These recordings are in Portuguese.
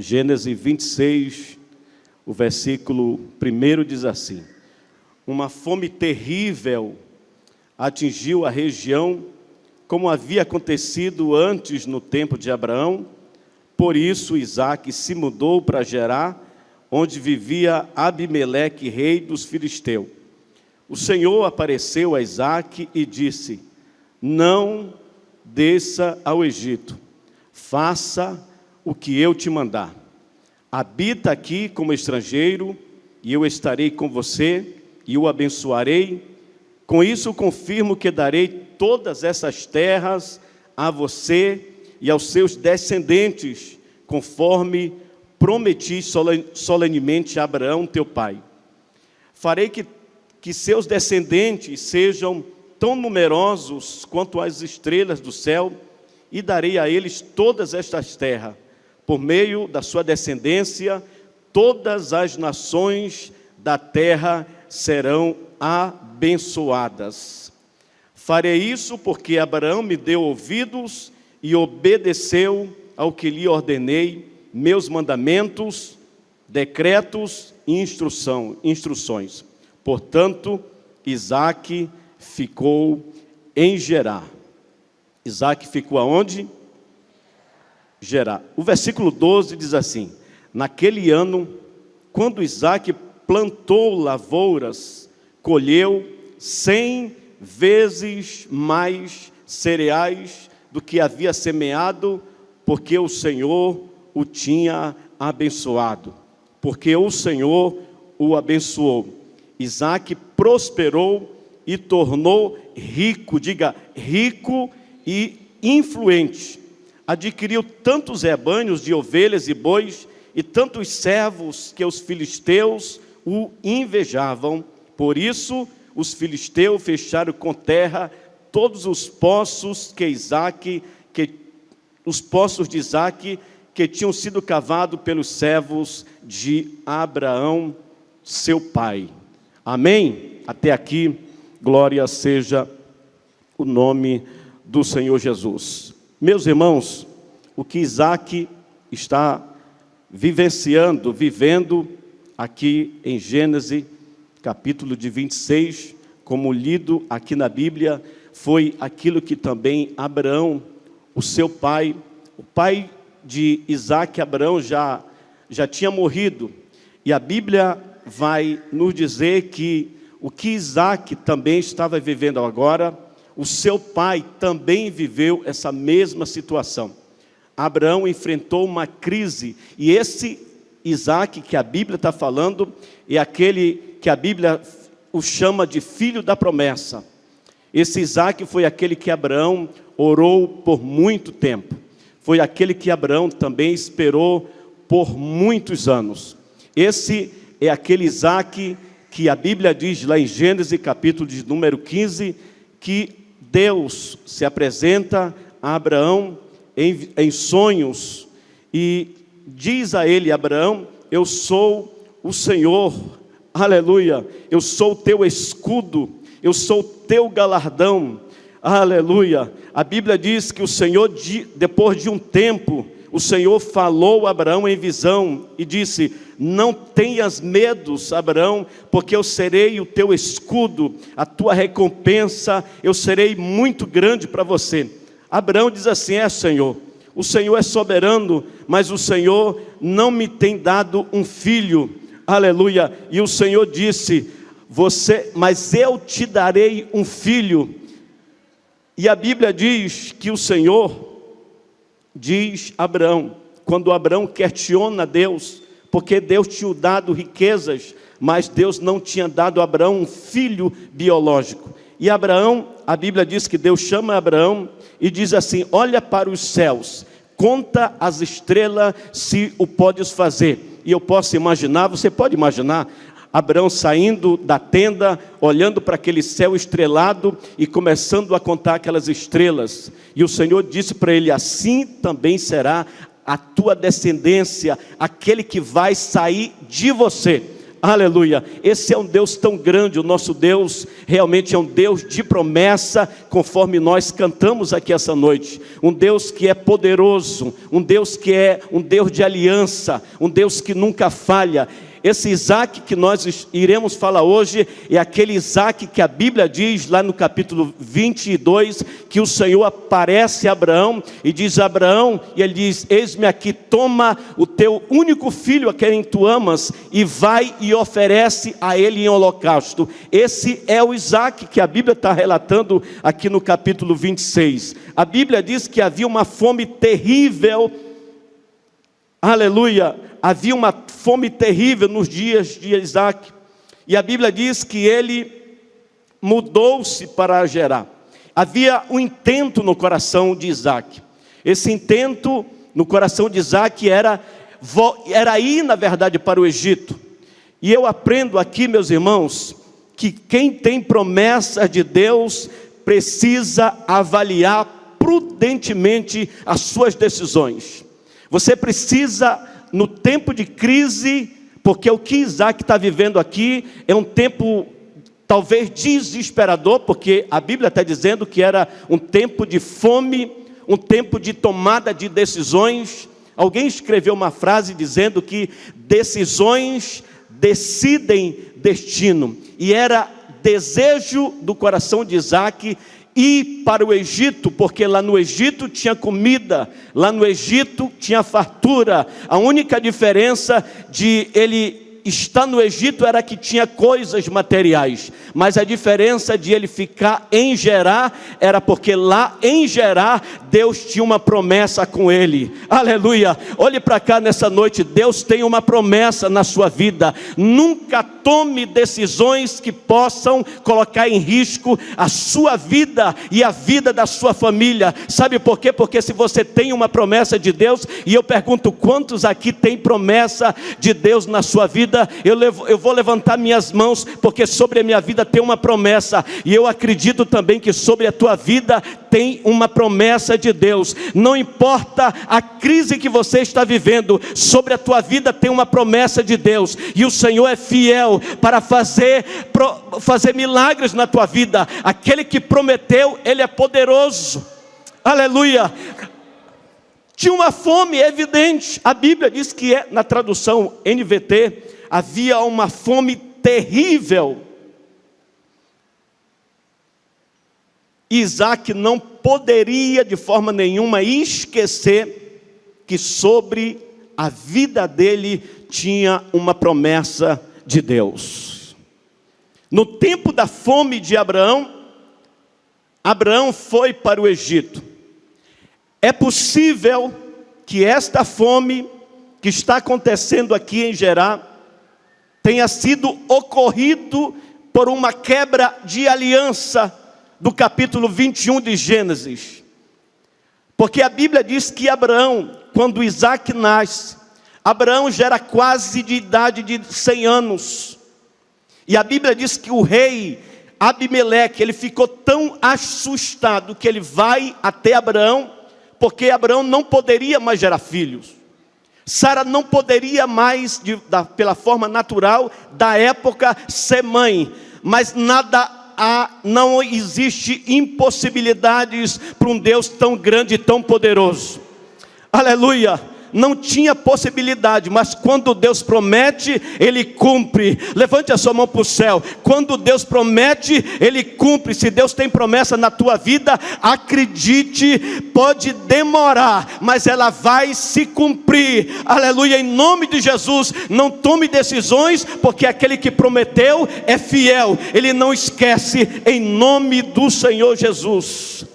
Gênesis 26, o versículo 1 diz assim: uma fome terrível atingiu a região, como havia acontecido antes no tempo de Abraão. Por isso Isaque se mudou para Gerar, onde vivia Abimeleque, rei dos filisteus. O Senhor apareceu a Isaque e disse: não desça ao Egito, faça o que eu te mandar. Habita aqui como estrangeiro, e eu estarei com você, e o abençoarei. Com isso confirmo que darei todas essas terras a você e aos seus descendentes, conforme prometi solenemente a Abraão, teu pai. Farei que seus descendentes sejam tão numerosos quanto as estrelas do céu, e darei a eles todas estas terras. Por meio da sua descendência, todas as nações da terra serão abençoadas. Farei isso porque Abraão me deu ouvidos e obedeceu ao que lhe ordenei, meus mandamentos, decretos e instruções. Portanto, Isaque ficou em Gerar. Isaque ficou aonde? Gerar. O versículo 12 diz assim: naquele ano, quando Isaque plantou lavouras, colheu 100 vezes mais cereais do que havia semeado, porque o Senhor o tinha abençoado. Porque o Senhor o abençoou. Isaque prosperou e tornou rico, diga, rico e influente. Adquiriu tantos rebanhos de ovelhas e bois e tantos servos que os filisteus o invejavam. Por isso, os filisteus fecharam com terra todos os poços os poços de Isaque, que tinham sido cavados pelos servos de Abraão, seu pai. Amém? Até aqui, glória seja o nome do Senhor Jesus. Meus irmãos, o que Isaque está vivendo aqui em Gênesis, capítulo de 26, como lido aqui na Bíblia, foi aquilo que também Abraão, o seu pai, o pai de Isaque, Abraão, já tinha morrido. E a Bíblia vai nos dizer que o que Isaque também estava vivendo agora, o seu pai também viveu essa mesma situação. Abraão enfrentou uma crise, e esse Isaque que a Bíblia está falando, é aquele que a Bíblia o chama de filho da promessa. Esse Isaque foi aquele que Abraão orou por muito tempo. Foi aquele que Abraão também esperou por muitos anos. Esse é aquele Isaque que a Bíblia diz lá em Gênesis capítulo de número 15, que Deus se apresenta a Abraão em sonhos e diz a ele: Abraão, eu sou o Senhor, aleluia, eu sou o teu escudo, eu sou o teu galardão, aleluia. A Bíblia diz que o Senhor, depois de um tempo, o Senhor falou a Abraão em visão e disse: não tenhas medos, Abraão, porque eu serei o teu escudo, a tua recompensa, eu serei muito grande para você. Abraão diz assim: Senhor, o Senhor é soberano, mas o Senhor não me tem dado um filho, aleluia. E o Senhor disse: mas eu te darei um filho. E a Bíblia diz que o Senhor diz a Abraão, quando Abraão questiona Deus, porque Deus tinha dado riquezas, mas Deus não tinha dado a Abraão um filho biológico. E Abraão, a Bíblia diz que Deus chama Abraão e diz assim: olha para os céus, conta as estrelas, se o podes fazer. E eu posso imaginar, você pode imaginar, Abraão saindo da tenda, olhando para aquele céu estrelado e começando a contar aquelas estrelas. E o Senhor disse para ele: assim também será a tua descendência, aquele que vai sair de você. Aleluia. Esse é um Deus tão grande. O nosso Deus realmente é um Deus de promessa, conforme nós cantamos aqui essa noite. Um Deus que é poderoso, um Deus que é um Deus de aliança, um Deus que nunca falha. Esse Isaac que nós iremos falar hoje é aquele Isaac que a Bíblia diz lá no capítulo 22, que o Senhor aparece a Abraão e diz a Abraão, e ele diz: eis-me aqui, toma o teu único filho a quem tu amas e vai e oferece a ele em holocausto. Esse é o Isaac que a Bíblia está relatando aqui no capítulo 26. A Bíblia diz que havia uma fome terrível, aleluia, havia uma fome terrível nos dias de Isaac, e a Bíblia diz que ele mudou-se para Gerar. Havia um intento no coração de Isaac. Esse intento no coração de Isaac era ir, na verdade, para o Egito. E eu aprendo aqui, meus irmãos, que quem tem promessa de Deus precisa avaliar prudentemente as suas decisões. Você precisa, no tempo de crise, porque o que Isaac está vivendo aqui é um tempo talvez desesperador, porque a Bíblia está dizendo que era um tempo de fome, um tempo de tomada de decisões. Alguém escreveu uma frase dizendo que decisões decidem destino, e era desejo do coração de Isaac ir para o Egito, porque lá no Egito tinha comida, lá no Egito tinha fartura. A única diferença de ele estar no Egito era que tinha coisas materiais, mas a diferença de ele ficar em Gerar era porque lá em Gerar Deus tinha uma promessa com ele. Aleluia. Olhe para cá nessa noite. Deus tem uma promessa na sua vida. Nunca tome decisões que possam colocar em risco a sua vida e a vida da sua família. Sabe por quê? Porque se você tem uma promessa de Deus, e eu pergunto, quantos aqui tem promessa de Deus na sua vida? Eu vou levantar minhas mãos, porque sobre a minha vida tem uma promessa, e eu acredito também que sobre a tua vida tem uma promessa de Deus. Não importa a crise que você está vivendo, sobre a tua vida tem uma promessa de Deus, e o Senhor é fiel para fazer milagres na tua vida. Aquele que prometeu, Ele é poderoso. Aleluia. Tinha uma fome evidente. A Bíblia diz que na tradução NVT, havia uma fome terrível. Isaac não poderia de forma nenhuma esquecer que sobre a vida dele tinha uma promessa de Deus. No tempo da fome de Abraão, Abraão foi para o Egito. É possível que esta fome que está acontecendo aqui em Gerar tenha sido ocorrido por uma quebra de aliança do capítulo 21 de Gênesis. Porque a Bíblia diz que Abraão, quando Isaac nasce, Abraão já era quase de idade de 100 anos. E a Bíblia diz que o rei Abimeleque, ele ficou tão assustado que ele vai até Abraão, porque Abraão não poderia mais gerar filhos. Sara não poderia mais, pela forma natural da época, ser mãe. Mas não existe impossibilidades para um Deus tão grande e tão poderoso. Aleluia. Não tinha possibilidade, mas quando Deus promete, Ele cumpre. Levante a sua mão para o céu. Quando Deus promete, Ele cumpre. Se Deus tem promessa na tua vida, acredite, pode demorar, mas ela vai se cumprir. Aleluia, em nome de Jesus. Não tome decisões, porque aquele que prometeu é fiel. Ele não esquece, em nome do Senhor Jesus.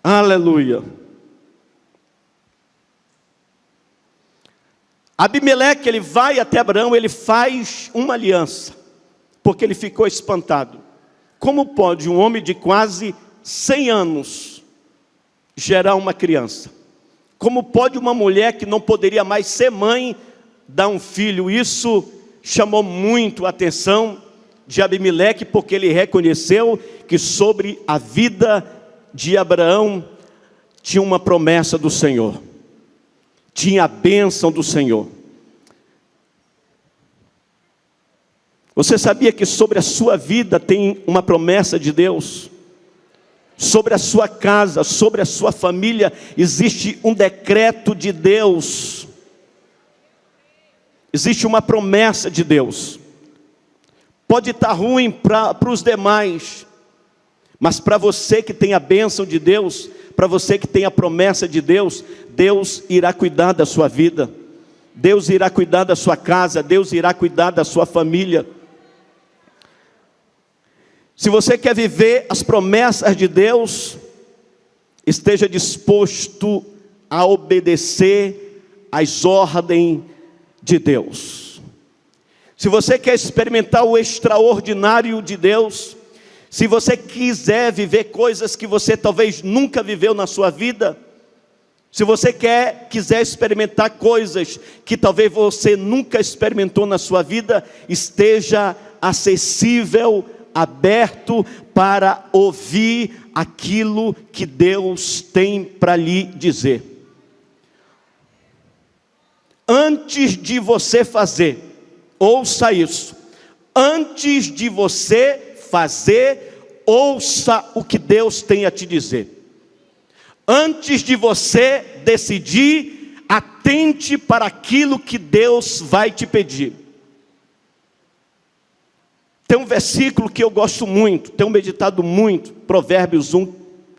Aleluia. Abimeleque, ele vai até Abraão, ele faz uma aliança, porque ele ficou espantado. Como pode um homem de quase 100 anos gerar uma criança? Como pode uma mulher que não poderia mais ser mãe dar um filho? Isso chamou muito a atenção de Abimeleque, porque ele reconheceu que sobre a vida de Abraão tinha uma promessa do Senhor. Tinha a bênção do Senhor. Você sabia que sobre a sua vida tem uma promessa de Deus? Sobre a sua casa, sobre a sua família, existe um decreto de Deus. Existe uma promessa de Deus. Pode estar ruim para os demais, mas para você que tem a bênção de Deus, para você que tem a promessa de Deus, Deus irá cuidar da sua vida. Deus irá cuidar da sua casa, Deus irá cuidar da sua família. Se você quer viver as promessas de Deus, esteja disposto a obedecer às ordens de Deus. Se você quer experimentar o extraordinário de Deus, se você quiser viver coisas que você talvez nunca viveu na sua vida, se você quiser experimentar coisas que talvez você nunca experimentou na sua vida, esteja acessível, aberto para ouvir aquilo que Deus tem para lhe dizer. Antes de você fazer, ouça isso. Antes de você fazer, ouça o que Deus tem a te dizer. Antes de você decidir, atente para aquilo que Deus vai te pedir. Tem um versículo que eu gosto muito, tenho meditado muito, Provérbios 1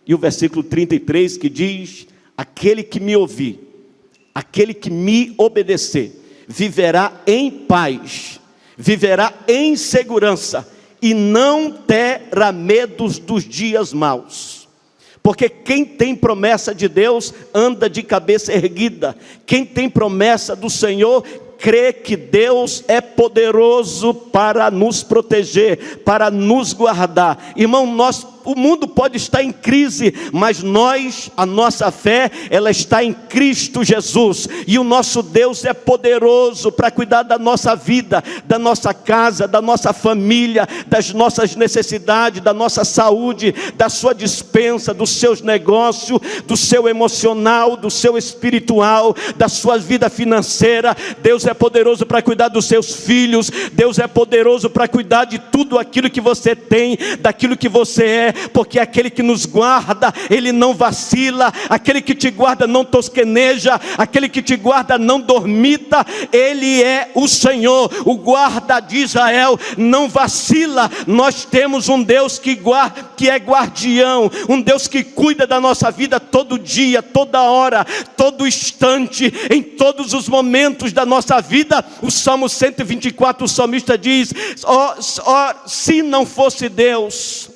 e o versículo 33, que diz: aquele que me ouvir, aquele que me obedecer, viverá em paz, viverá em segurança, e não terá medos dos dias maus. Porque quem tem promessa de Deus, anda de cabeça erguida. Quem tem promessa do Senhor, crê que Deus é poderoso para nos proteger, para nos guardar. Irmão, o mundo pode estar em crise, mas a nossa fé, ela está em Cristo Jesus. E o nosso Deus é poderoso para cuidar da nossa vida, da nossa casa, da nossa família, das nossas necessidades, da nossa saúde, da sua despensa, dos seus negócios, do seu emocional, do seu espiritual, da sua vida financeira. Deus é poderoso para cuidar dos seus filhos. Deus é poderoso para cuidar de tudo aquilo que você tem, daquilo que você é, porque aquele que nos guarda, ele não vacila. Aquele que te guarda não tosqueneja, aquele que te guarda não dormita. Ele é o Senhor, o guarda de Israel, não vacila. Nós temos um Deus que é guardião, um Deus que cuida da nossa vida todo dia, toda hora, todo instante, em todos os momentos da nossa vida. O Salmo 124, o salmista diz: se não fosse Deus,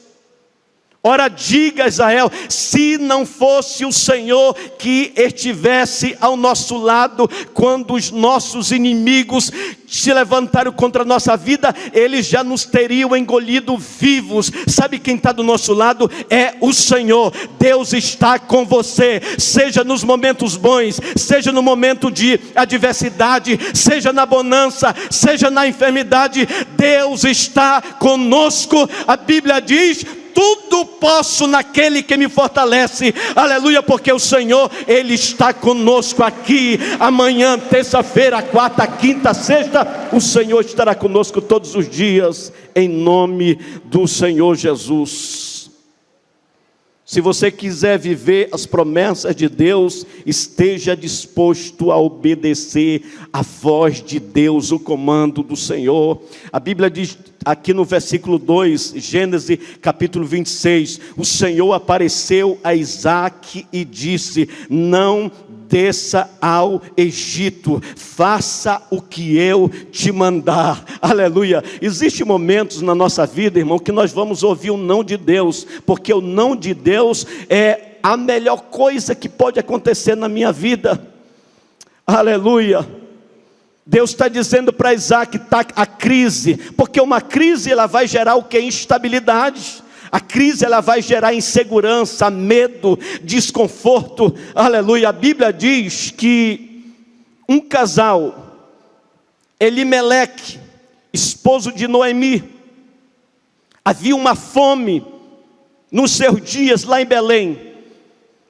ora diga Israel, se não fosse o Senhor que estivesse ao nosso lado, quando os nossos inimigos se levantaram contra a nossa vida, eles já nos teriam engolido vivos. Sabe quem está do nosso lado? É o Senhor. Deus está com você, seja nos momentos bons, seja no momento de adversidade, seja na bonança, seja na enfermidade. Deus está conosco. A Bíblia diz: tudo posso naquele que me fortalece. Aleluia, porque o Senhor, Ele está conosco aqui. Amanhã, terça-feira, quarta, quinta, sexta, o Senhor estará conosco todos os dias, em nome do Senhor Jesus. Se você quiser viver as promessas de Deus, esteja disposto a obedecer a voz de Deus, o comando do Senhor. A Bíblia diz aqui no versículo 2, Gênesis capítulo 26, o Senhor apareceu a Isaque e disse: não desça ao Egito, faça o que eu te mandar. Aleluia. Existem momentos na nossa vida, irmão, que nós vamos ouvir o não de Deus, porque o não de Deus é a melhor coisa que pode acontecer na minha vida. Aleluia. Deus está dizendo para Isaac: está a crise, porque uma crise ela vai gerar o que? Instabilidade. A crise ela vai gerar insegurança, medo, desconforto. Aleluia. A Bíblia diz que um casal, Elimeleque, esposo de Noemi, havia uma fome nos seus dias lá em Belém,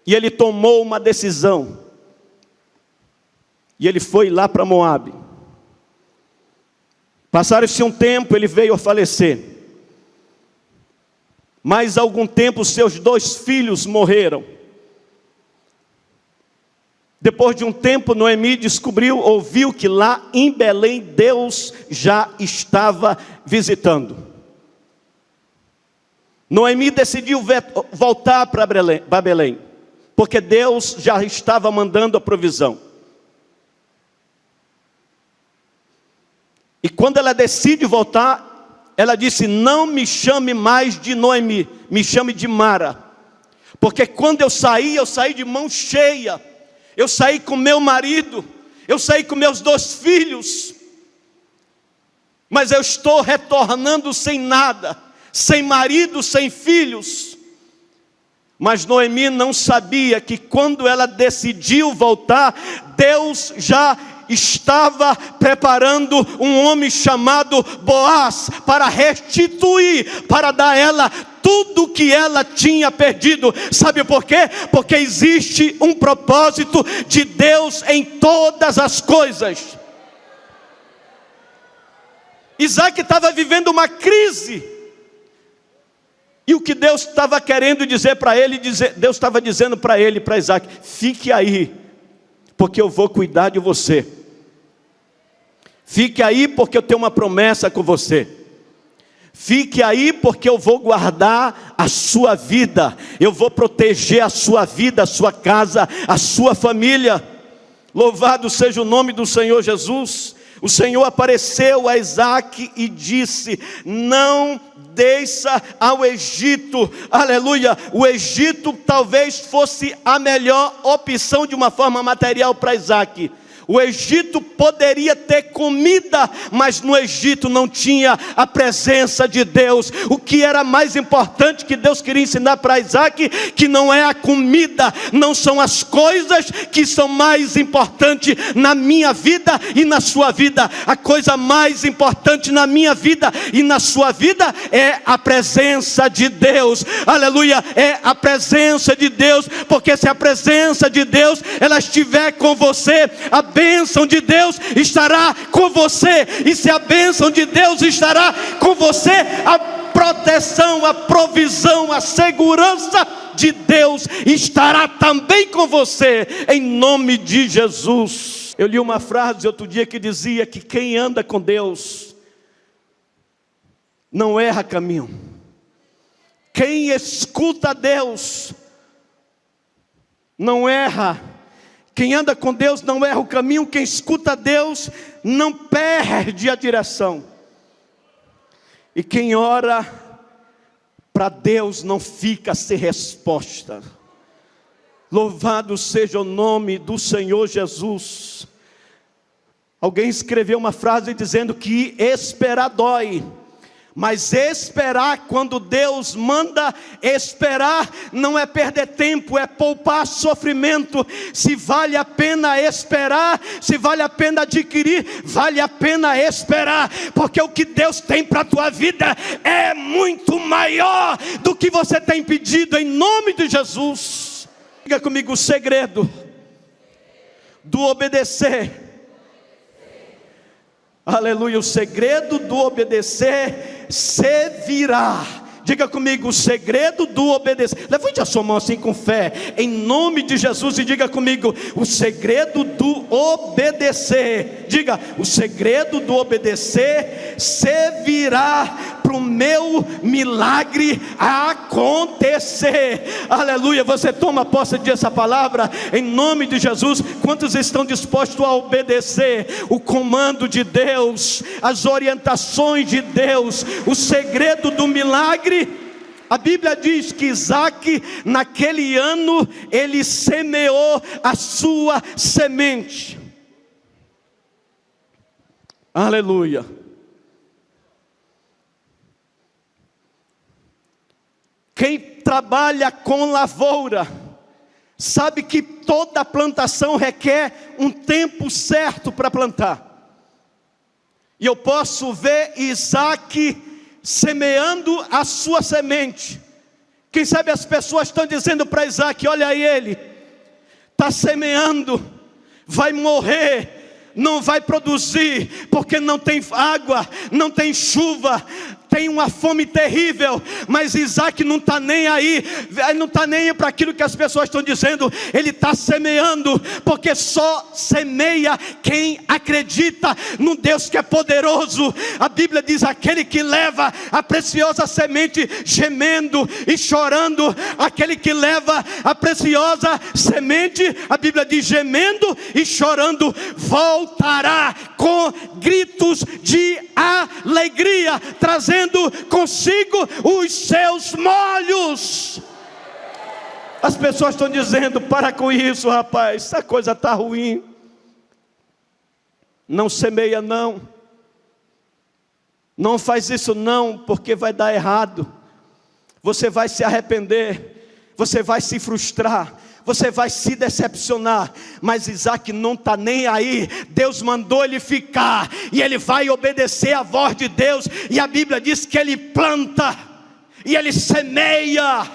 e ele tomou uma decisão, e ele foi lá para Moabe. Passaram-se um tempo, ele veio a falecer. Mais algum tempo, seus 2 filhos morreram. Depois de um tempo, Noemi ouviu que lá em Belém, Deus já estava visitando. Noemi decidiu voltar para Belém, porque Deus já estava mandando a provisão. E quando ela decide voltar, ela disse: não me chame mais de Noemi, me chame de Mara. Porque quando eu saí de mão cheia. Eu saí com meu marido, eu saí com meus 2 filhos. Mas eu estou retornando sem nada, sem marido, sem filhos. Mas Noemi não sabia que quando ela decidiu voltar, Deus já estava preparando um homem chamado Boaz para restituir, para dar a ela tudo que ela tinha perdido. Sabe por quê? Porque existe um propósito de Deus em todas as coisas. Isaac estava vivendo uma crise. E o que Deus estava querendo dizer para ele, Deus estava dizendo para ele, para Isaac: fique aí, porque eu vou cuidar de você. Fique aí, porque eu tenho uma promessa com você. Fique aí, porque eu vou guardar a sua vida. Eu vou proteger a sua vida, a sua casa, a sua família. Louvado seja o nome do Senhor Jesus. O Senhor apareceu a Isaac e disse: não desça ao Egito. Aleluia. O Egito talvez fosse a melhor opção de uma forma material para Isaac. O Egito poderia ter comida, mas no Egito não tinha a presença de Deus. O que era mais importante que Deus queria ensinar para Isaac, que não é a comida, não são as coisas que são mais importantes na minha vida e na sua vida. A coisa mais importante na minha vida e na sua vida é a presença de Deus. Aleluia, é a presença de Deus, porque se a presença de Deus ela estiver com você, a bênção de Deus estará com você. E se a bênção de Deus estará com você, a proteção, a provisão, a segurança de Deus estará também com você, em nome de Jesus. Eu li uma frase outro dia que dizia que quem anda com Deus não erra caminho. Quem escuta Deus não erra. Quem anda com Deus não erra o caminho. Quem escuta Deus não perde a direção. E quem ora para Deus não fica sem resposta. Louvado seja o nome do Senhor Jesus. Alguém escreveu uma frase dizendo que esperar dói. Mas esperar, quando Deus manda esperar, não é perder tempo, é poupar sofrimento. Se vale a pena esperar, se vale a pena adquirir, vale a pena esperar. Porque o que Deus tem para a tua vida é muito maior do que você tem pedido, em nome de Jesus. Diga comigo: o segredo do obedecer. Aleluia, o segredo do obedecer se virá. Diga comigo: o segredo do obedecer. Levante a sua mão assim com fé, em nome de Jesus, e diga comigo: o segredo do obedecer. Diga: o segredo do obedecer se virá para o meu milagre acontecer. Aleluia. Você toma posse dessa palavra em nome de Jesus. Quantos estão dispostos a obedecer o comando de Deus, as orientações de Deus, o segredo do milagre? A Bíblia diz que Isaac, naquele ano, ele semeou a sua semente. Aleluia. Quem trabalha com lavoura sabe que toda plantação requer um tempo certo para plantar. E eu posso ver Isaac semeando a sua semente. Quem sabe as pessoas estão dizendo para Isaac: olha aí, ele está semeando, vai morrer. não vai produzir, porque não tem água, não tem chuva, tem uma fome terrível. Mas Isaac não está nem aí, não está nem aí para aquilo que as pessoas estão dizendo. Ele está semeando, porque só semeia quem acredita num Deus que é poderoso. A Bíblia diz: aquele que leva a preciosa semente gemendo e chorando, aquele que leva a preciosa semente, a Bíblia diz, gemendo e chorando, voltará com gritos de alegria, trazendo consigo os seus molhos. As pessoas estão dizendo: para com isso, rapaz, essa coisa está ruim. Não semeia não, não faz isso não, porque vai dar errado. Você vai se arrepender, você vai se frustrar, você vai se decepcionar. Mas Isaac não está nem aí. Deus mandou ele ficar, e ele vai obedecer a voz de Deus. E a Bíblia diz que ele planta e ele semeia.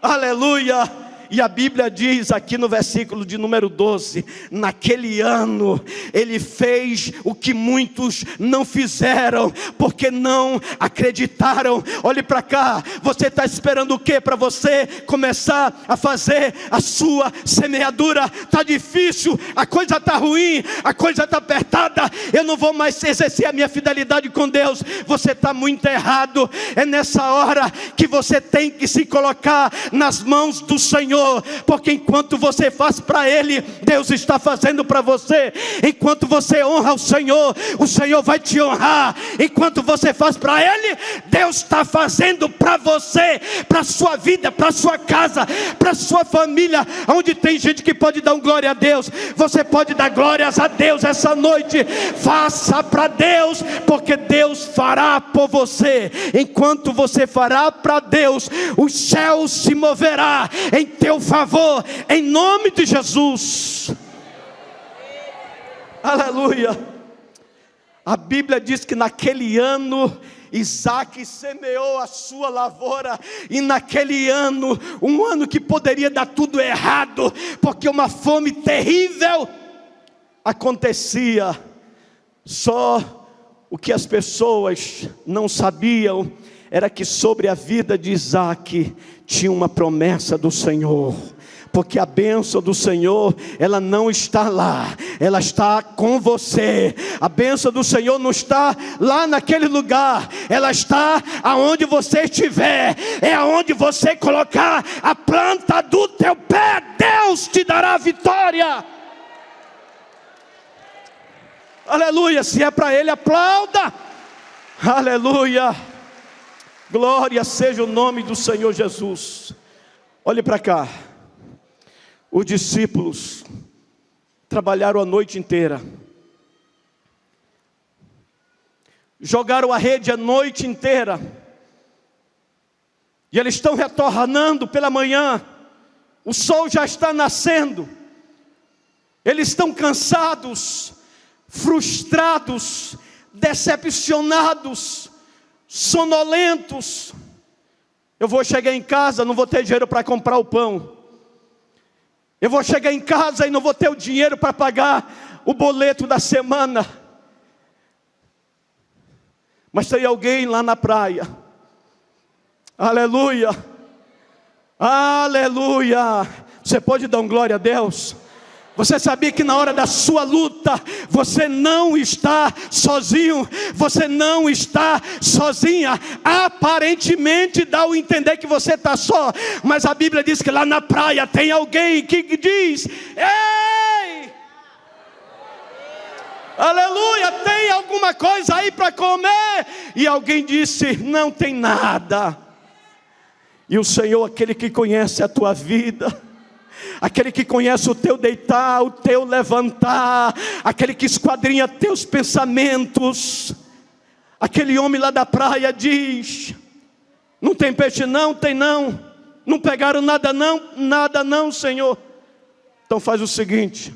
Aleluia. E a Bíblia diz aqui no versículo de número 12: naquele ano ele fez o que muitos não fizeram, porque não acreditaram. Olhe para cá, você está esperando o que para você começar a fazer a sua semeadura? Está difícil, a coisa está ruim, a coisa está apertada, eu não vou mais exercer a minha fidelidade com Deus. Você está muito errado. É nessa hora que você tem que se colocar nas mãos do Senhor, porque enquanto você faz para Ele, Deus está fazendo para você. Enquanto você honra o Senhor vai te honrar. Enquanto você faz para Ele, Deus está fazendo para você, para a sua vida, para a sua casa, para a sua família. Onde tem gente que pode dar um glória a Deus, você pode dar glórias a Deus essa noite. Faça para Deus, porque Deus fará por você. Enquanto você fará para Deus, os céus se moverá em teu favor, em nome de Jesus. Aleluia. A Bíblia diz que naquele ano Isaac semeou a sua lavoura. E naquele ano, um ano que poderia dar tudo errado, porque uma fome terrível acontecia. Só o que as pessoas não sabiam era que sobre a vida de Isaac tinha uma promessa do Senhor. Porque a bênção do Senhor, ela não está lá, ela está com você. A bênção do Senhor não está lá naquele lugar, ela está aonde você estiver. É aonde você colocar a planta do teu pé, Deus te dará vitória. Aleluia. Se é para Ele, aplauda. Aleluia. Glória seja o nome do Senhor Jesus. Olhe para cá. Os discípulos trabalharam a noite inteira, jogaram a rede a noite inteira, e eles estão retornando pela manhã. O sol já está nascendo. Eles estão cansados, frustrados, decepcionados, sonolentos. Eu vou chegar em casa, não vou ter dinheiro para comprar o pão. Eu vou chegar em casa e não vou ter o dinheiro para pagar o boleto da semana. Mas tem alguém lá na praia. Aleluia. Aleluia. Você pode dar um glória a Deus? Você sabia que na hora da sua luta, você não está sozinho, você não está sozinha. Aparentemente dá a entender que você está só, mas a Bíblia diz que lá na praia tem alguém que diz: ei! Aleluia, tem alguma coisa aí para comer? E alguém disse: não tem nada. E o Senhor, aquele que conhece a tua vida, aquele que conhece o teu deitar, o teu levantar, aquele que esquadrinha teus pensamentos, aquele homem lá da praia diz: não tem peixe não? Tem não. Não pegaram nada não? Nada não, Senhor. Então faz o seguinte,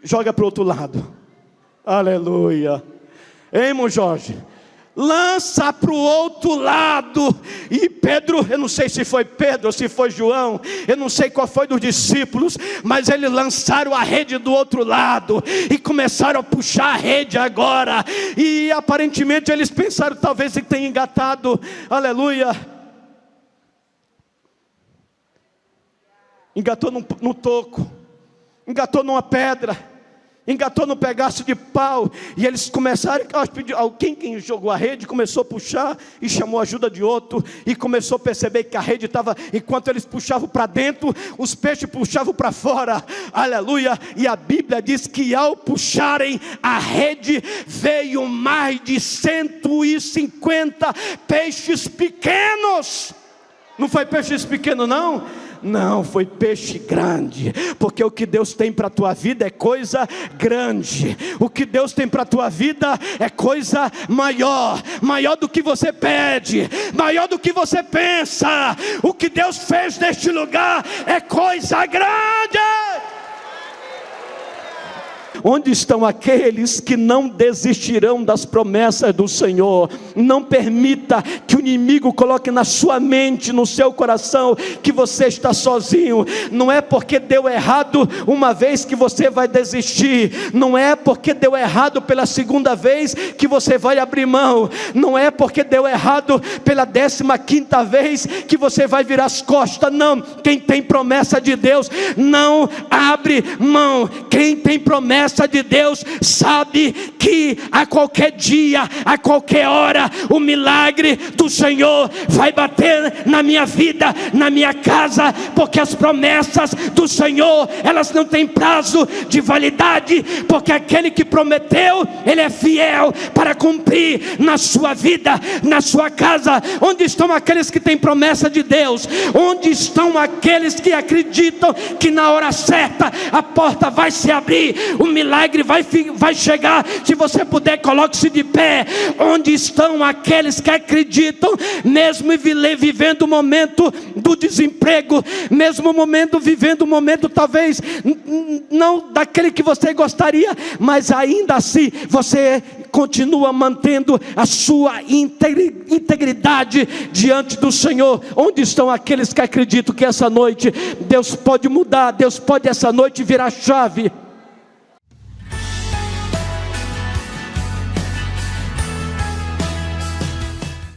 joga para o outro lado. Aleluia. Ei, irmão Jorge, lança para o outro lado. E Pedro, eu não sei se foi Pedro ou se foi João, eu não sei qual foi dos discípulos, mas eles lançaram a rede do outro lado e começaram a puxar a rede agora. E aparentemente eles pensaram talvez que tenha engatado, aleluia, engatou no toco, engatou numa pedra, engatou no pedaço de pau. E eles começaram, quem jogou a rede começou a puxar e chamou a ajuda de outro, e começou a perceber que a rede estava, enquanto eles puxavam para dentro, os peixes puxavam para fora, aleluia. E a Bíblia diz que ao puxarem a rede, veio mais de 150 peixes pequenos. Não foi peixes pequenos não? Não, foi peixe grande, porque o que Deus tem para a tua vida é coisa grande. O que Deus tem para a tua vida é coisa maior, maior do que você pede, maior do que você pensa. O que Deus fez neste lugar é coisa grande. Onde estão aqueles que não desistirão das promessas do Senhor? Não permita que o inimigo coloque na sua mente, no seu coração, que você está sozinho. Não é porque deu errado uma vez que você vai desistir. Não é porque deu errado pela segunda vez que você vai abrir mão. Não é porque deu errado pela 15ª vez que você vai virar as costas. Não, quem tem promessa de Deus não abre mão. Quem tem promessa de Deus sabe que a qualquer dia, a qualquer hora, o milagre do Senhor vai bater na minha vida, na minha casa, porque as promessas do Senhor, elas não têm prazo de validade, porque aquele que prometeu, ele é fiel para cumprir na sua vida, na sua casa. Onde estão aqueles que têm promessa de Deus? Onde estão aqueles que acreditam que na hora certa a porta vai se abrir, o milagre vai chegar? Se você puder, coloque-se de pé. Onde estão aqueles que acreditam, mesmo vivendo o momento do desemprego, mesmo vivendo o momento talvez não daquele que você gostaria, mas ainda assim você continua mantendo a sua integridade diante do Senhor? Onde estão aqueles que acreditam que essa noite Deus pode mudar, Deus pode essa noite virar a chave?